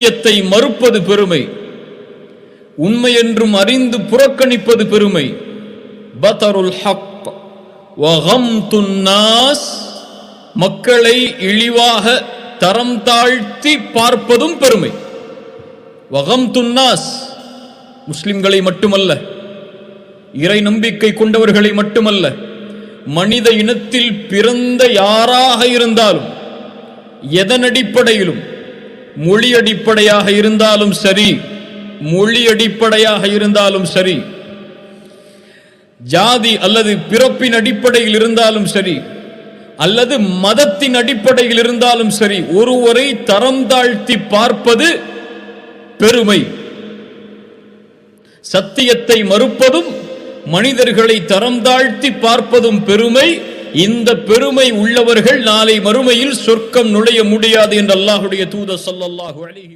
சத்தியத்தை மறுப்பது பெருமை, உண்மை என்றும் அறிந்து புறக்கணிப்பது பெருமை. பதருல் ஹக் வ கம்துன் நாஸ், மக்களை இழிவாக தரம் தாழ்த்தி பார்ப்பதும் பெருமை. வ கம்துன் நாஸ், முஸ்லிம்களை மட்டுமல்ல, இறை நம்பிக்கை கொண்டவர்களை மட்டுமல்ல, மனித இனத்தில் பிறந்த யாராக இருந்தாலும், எதன் அடிப்படையிலும், மொழி அடிப்படையாக இருந்தாலும் சரி, மொழி அடிப்படையாக இருந்தாலும் சரி, ஜாதி அல்லது பிறப்பின் அடிப்படையில் இருந்தாலும் சரி, அல்லது மதத்தின் அடிப்படையில் இருந்தாலும் சரி, ஒருவரை தரம் தாழ்த்தி பார்ப்பது பெருமை. சத்தியத்தை மறுப்பதும் மனிதர்களை தரம் தாழ்த்தி பார்ப்பதும் பெருமை. இந்த பெருமை உள்ளவர்கள் நாளை மறுமையில் சொர்க்கம் நுழைய முடியாது என்று அல்லாஹ்வுடைய தூதர் ஸல்லல்லாஹு அலைஹி